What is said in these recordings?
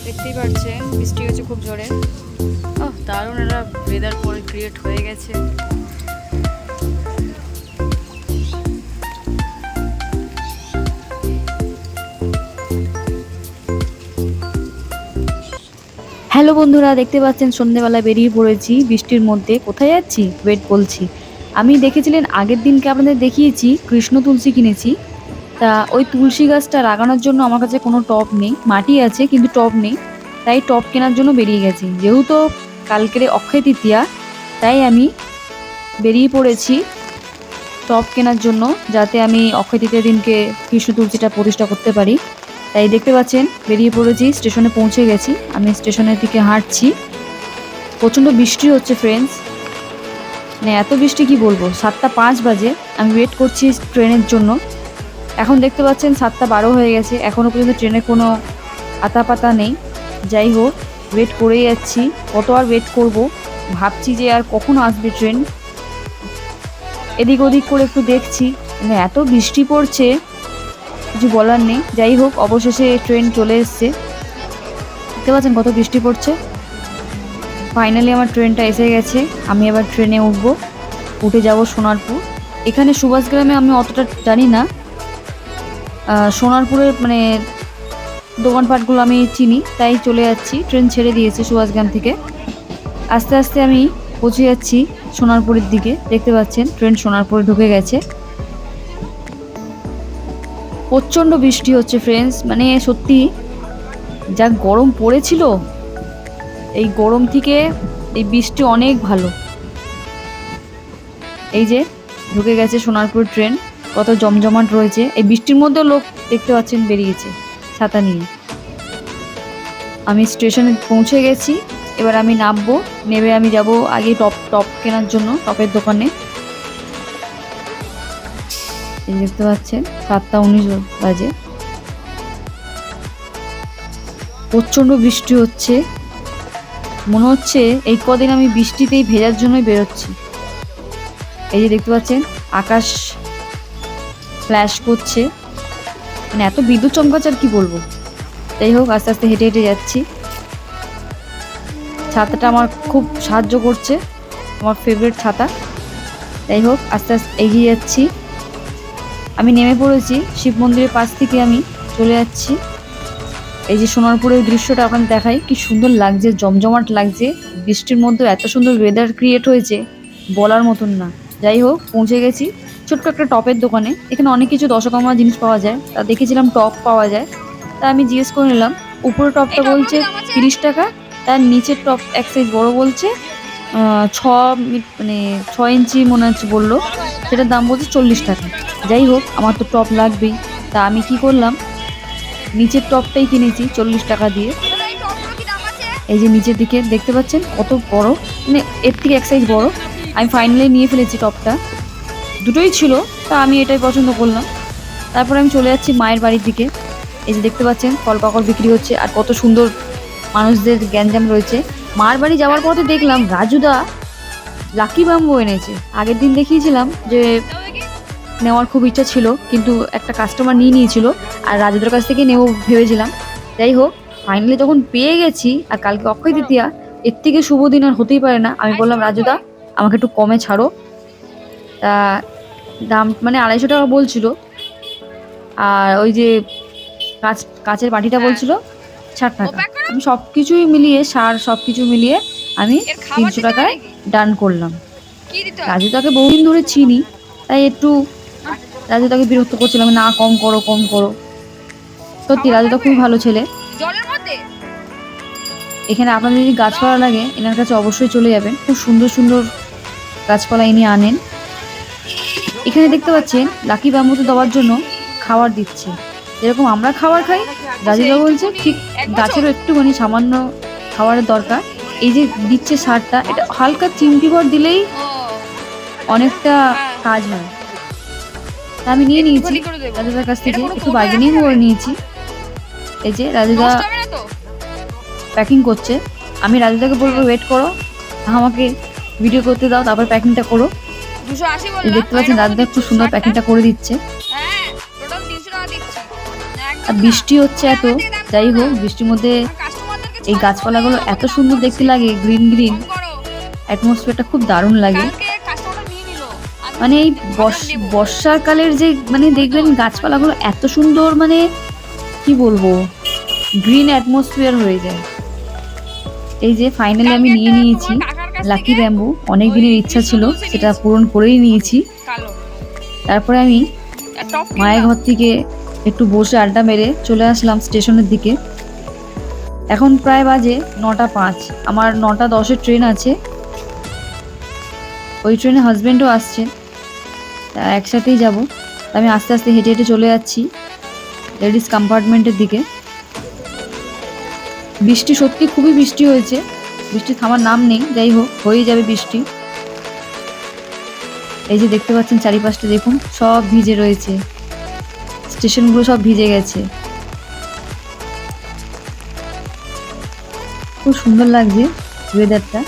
দেখতেই পাচ্ছেন বৃষ্টি হচ্ছে খুব জোরে। দারুণ একটা ওয়েদার পরে ক্রিয়েট হয়ে গেছে। হ্যালো বন্ধুরা, দেখতে পাচ্ছেন সন্ধ্যেবেলায় বেরিয়ে পড়েছি বৃষ্টির মধ্যে। কোথায় যাচ্ছি ওয়েট বলছি। আমি দেখেছিলেন আগের দিনকে আপনাদের দেখিয়েছি কৃষ্ণ তুলসী কিনেছি। তা ওই তুলসী গাছটা লাগানোর জন্য আমার কাছে কোনো টব নেই, মাটি আছে কিন্তু টব নেই। তাই টব কেনার জন্য বেরিয়ে গেছি। যেহেতু কালকের অক্ষয় তৃতীয়া, তাই আমি বেরিয়ে পড়েছি টব কেনার জন্য, যাতে আমি অক্ষয় তৃতীয় দিনকে কৃষ্ণ তুলসীটা প্রতিষ্ঠা করতে পারি। তাই দেখতে পাচ্ছেন বেরিয়ে পড়েছি, স্টেশনে পৌঁছে গেছি। আমি স্টেশনের দিকে হাঁটছি। প্রচণ্ড বৃষ্টি হচ্ছে ফ্রেন্ডস, মানে এত বৃষ্টি কি বলবো। 7:05 বাজে, আমি ওয়েট করছি ট্রেনের জন্য। এখন দেখতে পাচ্ছেন 7:12 হয়ে গেছে, এখনও পর্যন্ত ট্রেনের কোনো আতা পাতা নেই। যাই হোক, ওয়েট করেই যাচ্ছি। কত আর ওয়েট করব, ভাবছি যে আর কখন আসবে ট্রেন। এদিক ওদিক করে একটু দেখছি, মানে এত বৃষ্টি পড়ছে কিছু বলার নেই। যাই হোক, অবশেষে ট্রেন চলে এসছে। দেখতে পাচ্ছেন কত বৃষ্টি পড়ছে। ফাইনালি আমার ট্রেনটা এসে গেছে। আমি এবার ট্রেনে উঠবো, উঠে যাব সোনারপুর। এখানে সুভাষগ্রামে আমি অতটা জানি না, সোনারপুরের মানে দোকানপাটগুলো আমি চিনি, তাই চলে যাচ্ছি। ট্রেন ছেড়ে দিয়েছে সুভাষগ্রাম থেকে। আস্তে আস্তে আমি পৌঁছে যাচ্ছি সোনারপুরের দিকে। দেখতে পাচ্ছেন ট্রেন সোনারপুরে ঢুকে গেছে। প্রচণ্ড বৃষ্টি হচ্ছে ফ্রেন্ডস, মানে সত্যি যা গরম পড়েছিল, এই গরম থেকে এই বৃষ্টি অনেক ভালো। এই যে ঢুকে গেছে সোনারপুর ট্রেন, কত জমজমাট রয়েছে। এই বৃষ্টির মধ্যেও লোক দেখতে পাচ্ছেন বেরিয়েছে ছাতা নিয়ে। আমি স্টেশনে পৌঁছে গেছি, এবার আমি নামবো। নেমে আমি যাব আগে টপ কেনার জন্য টপের দোকানে। এই দেখতে পাচ্ছেন 7:19 বাজে, প্রচণ্ড বৃষ্টি হচ্ছে। মনে হচ্ছে এই কদিন আমি বৃষ্টিতেই ভেজার জন্যই বেরোচ্ছি। এই যে দেখতে পাচ্ছেন আকাশ ফ্ল্যাশ করছে, মানে এত বিদ্যুৎ চমকাচ্ছে আর কি বলবো। যাই হোক, আস্তে আস্তে হেঁটে হেঁটে যাচ্ছি। ছাতাটা আমার খুব সাহায্য করছে, আমার ফেভারিট ছাতা। যাই হোক, আস্তে আস্তে এগিয়ে যাচ্ছি। আমি নেমে পড়েছি শিব মন্দিরের পাশ থেকে, আমি চলে যাচ্ছি। এই যে সোনারপুরের দৃশ্যটা আপনাদের দেখাই, কি সুন্দর লাগছে, জমজমাট লাগছে। বৃষ্টির মধ্যে এত সুন্দর ওয়েদার ক্রিয়েট হয়েছে, বলার মতন না। যাই হোক, পৌঁছে গেছি ছোট্ট একটা টপের দোকানে। এখানে অনেক কিছু দশকর্মা জিনিস পাওয়া যায়। তা দেখেছিলাম টপ পাওয়া যায়, তা আমি জিজ্ঞেস করে নিলাম। উপরের টপটা বলছে 30 টাকা, তার নিচের টপ এক সাইজ বড় বলছে 6 ইঞ্চি মনে হচ্ছে বললো, সেটার দাম বলছে 40 টাকা। যাই হোক, আমার তো টপ লাগবেই, তা আমি কি করলাম, নিচের টপটাই কিনেছি 40 টাকা দিয়ে। এই যে নিচের দিকে দেখতে পাচ্ছেন কত বড়, মানে এর থেকে এক সাইজ বড়। আমি ফাইনালি নিয়ে ফেলেছি টপটা, দুটোই ছিল, তা আমি এটাই পছন্দ করলাম। তারপর আমি চলে যাচ্ছি মায়ের বাড়ির দিকে। এই যে দেখতে পাচ্ছেন ফল পাকড় বিক্রি হচ্ছে, আর কত সুন্দর মানুষদের গ্যাঞ্জাম রয়েছে। মার বাড়ি যাওয়ার পথে দেখলাম রাজুদা লাকি বাম্বু এনেছে। আগের দিন দেখিয়েছিলাম যে নেওয়ার খুব ইচ্ছা ছিল, কিন্তু একটা কাস্টমার নিয়ে নিয়েছিল, আর রাজুদার কাছ থেকে নেবো ভেবেছিলাম। যাই হোক, ফাইনালি যখন পেয়ে গেছি, আর কালকে অক্ষয় তৃতীয়া, এর থেকে শুভ দিন আর হতেই পারে না। আমি বললাম রাজুদা আমাকে একটু কমে ছাড়ো। তা দাম মানে 250 টাকা বলছিল, আর ওই যে কাচের বাটিটা বলছিল 60 টাকা। আমি সব কিছুই মিলিয়ে, সব কিছু মিলিয়ে আমি 300 টাকায় ডান করলাম। রাজুদাকে বহুদিন ধরে চিনি, তাই একটু রাজুদাকে বিরক্ত করছিলাম, না কম করো কম করো। সত্যি রাজুদা খুবই ভালো ছেলে। এখানে আপনাদের যদি গাছপালা লাগে, এনার কাছে অবশ্যই চলে যাবেন, খুব সুন্দর সুন্দর গাছপালা ইনি আনেন। এখানে দেখতে পাচ্ছেন লাকি বাম্বুতে দেওয়ার জন্য খাবার দিচ্ছে, যেরকম আমরা খাবার খাই, রাজুদা বলছে ঠিক গাছেরও একটুখানি সামান্য খাবারের দরকার। এই যে দিচ্ছে সারটা, এটা হালকা চিমটি ভর দিলেই অনেকটা কাজ হয়। তা আমি নিয়ে নিয়েছি রাজুদার কাছ থেকে, একটু বার্গেনিং করে নিয়েছি। এই যে রাজুদা প্যাকিং করছে। আমি রাজুদাকে বলবো ওয়েট করো, আমাকে ভিডিও করতে দাও, তারপর প্যাকিংটা করো। 280 এই বললাম। দেখতে পাচ্ছেন দাদা খুব সুন্দর প্যাকিংটা করে দিচ্ছে। হ্যাঁ, টোটাল 300 টাকা দিচ্ছি। আর একদম না। বৃষ্টি হচ্ছে তুমি এত, আমার থেকে দাম যাই করো হোক না। বৃষ্টির মধ্যে কাস্টমারদেরকে এই ছাড়াবো না, গাছপালাগুলো এত আমাকে দাম সুন্দর দেখতে বলছি। লাগে, গ্রিন গ্রিন, কম করো। অ্যাটমসফিয়ারটা খুব দারুণ লাগে। কালকে কাস্টমারটা নিয়ে নিল। আমি মানে এই 1000 নেব। বর্ষাকালের যে মানে দেখবেন গাছপালাগুলো এত সুন্দর, মানে কি বলবো, গ্রিন অ্যাটমসফিয়ার হয়ে যায়। এই যে ফাইনালি আমি কালকে নিয়ে একটা নিয়েছি তোমার কাকার কাছ লাকি থেকে ব্যাম্বু। অনেক ওই দিনের ইচ্ছা কৃষ্ণ ছিল, তুলসী সেটা নিয়েছি। পূরণ করেই নিয়েছি। কালো। তারপরে আমি টপ মায়ের কিনলাম। ঘর থেকে একটু বসে আড্ডা মেরে চলে আসলাম স্টেশনের দিকে। এখন প্রায় বাজে 9টা 5। আমার 9টা 10-এর ট্রেন আছে। ওই ট্রেনে হাজব্যান্ডও আসছে, তা একসাথেই যাব। আমি আস্তে আস্তে হেঁটে হেঁটে চলে যাচ্ছি লেডিস কম্পার্টমেন্টের দিকে। বৃষ্টি সত্যি খুবই বৃষ্টি হয়েছে, বৃষ্টি থামার নাম নেই। যাই হোক, হয়েই যাবে বৃষ্টি। এই যে দেখতে পাচ্ছেন চারিপাশটা দেখুন, সব ভিজে রয়েছে, স্টেশনগুলো সব ভিজে গেছে। খুব সুন্দর লাগছে ওয়েদারটা।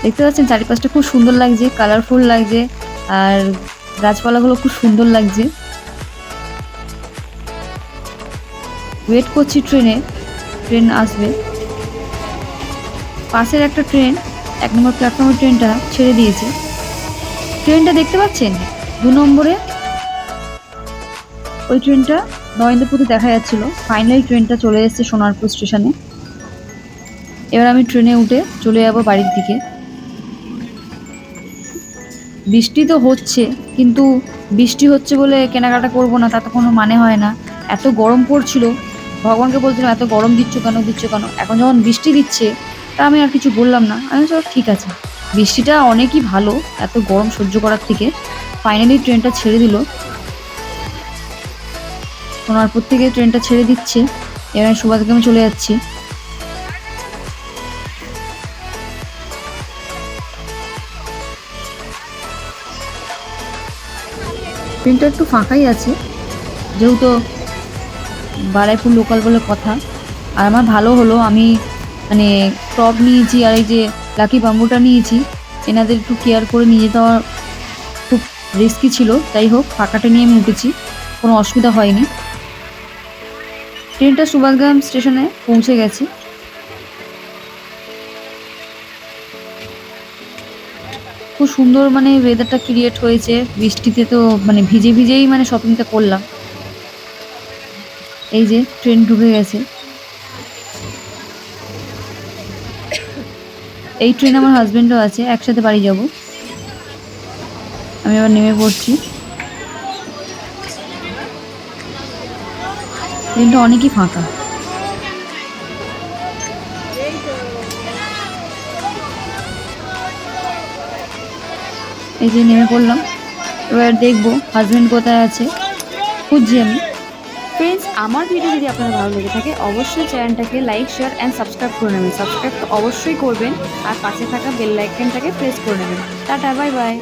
দেখতে পাচ্ছেন চারিপাশটা খুব সুন্দর লাগছে, কালারফুল লাগছে, আর গাছপালাগুলো খুব সুন্দর লাগছে। ওয়েট করছি ট্রেনে, ট্রেন আসবে। পাশের একটা ট্রেন, 1 নম্বর প্ল্যাটফর্মের ট্রেনটা ছেড়ে দিয়েছে। ট্রেনটা দেখতে পাচ্ছেন 2 নম্বরে, ওই ট্রেনটা নরেন্দ্রপুরে দেখা যাচ্ছিল। ফাইনালি ট্রেনটা চলে এসেছে সোনারপুর স্টেশনে। এবার আমি ট্রেনে উঠে চলে যাব বাড়ির দিকে। বৃষ্টি তো হচ্ছে, কিন্তু বৃষ্টি হচ্ছে বলে কেনাকাটা করব না তা তো কোনো মানে হয় না। এত গরম পড়ছিল, ভগবানকে বলছিলাম এত গরম দিচ্ছ কেন দিচ্ছ কেন। এখন যখন বৃষ্টি দিচ্ছে তা আমি আর কিছু বললাম না, আমি চল ঠিক আছে, বৃষ্টিটা অনেকই ভালো এত গরম সহ্য করার থেকে। ফাইনালি ট্রেনটা ছেড়ে দিল, সোনারপুর থেকে ট্রেনটা ছেড়ে দিচ্ছে। এবার আমি সুভাষগ্রামে চলে যাচ্ছি। ট্রেনটা একটু ফাঁকাই আছে, যেহেতু বারাইপুর লোকাল বলে কথা। আর আমার ভালো হলো আমি মানে টপ নিয়েছি, আর এই যে লাকি বাম্বুটা নিয়েছি। এনাদের একটু কেয়ার করে নিয়ে যেতে হওয়ার খুব রিস্কি ছিল। যাই হোক, ফাঁকাটা নিয়ে আমি উঠেছি, কোনো অসুবিধা হয়নি। ট্রেনটা সুভাষগ্রাম স্টেশনে পৌঁছে গেছে। খুব সুন্দর মানে ওয়েদারটা ক্রিয়েট হয়েছে, বৃষ্টিতে তো মানে ভিজে ভিজেই মানে শপিংটা করলাম। এই যে ট্রেন ঢুকে গেছে। এই ট্রেনে আমার হাজবেন্ডও আছে, একসাথে বাড়ি যাব। আমি আবার নেমে পড়ছি। ট্রেনটা অনেকই ফাঁকা। এই যে নেমে পড়লাম, এবার দেখবো হাজবেন্ড কোথায় আছে, খুঁজছি আমি। ফ্রেন্ডস, আমার ভিডিও যদি আপনার ভালো লেগে থাকে অবশ্যই চ্যানেলটাকে লাইক, শেয়ার অ্যান্ড সাবস্ক্রাইব করে নেবেন। সাবস্ক্রাইব তো অবশ্যই করবেন, আর পাশে থাকা বেল আইকনটাকে প্রেস করে নেবেন। Tata, bye bye.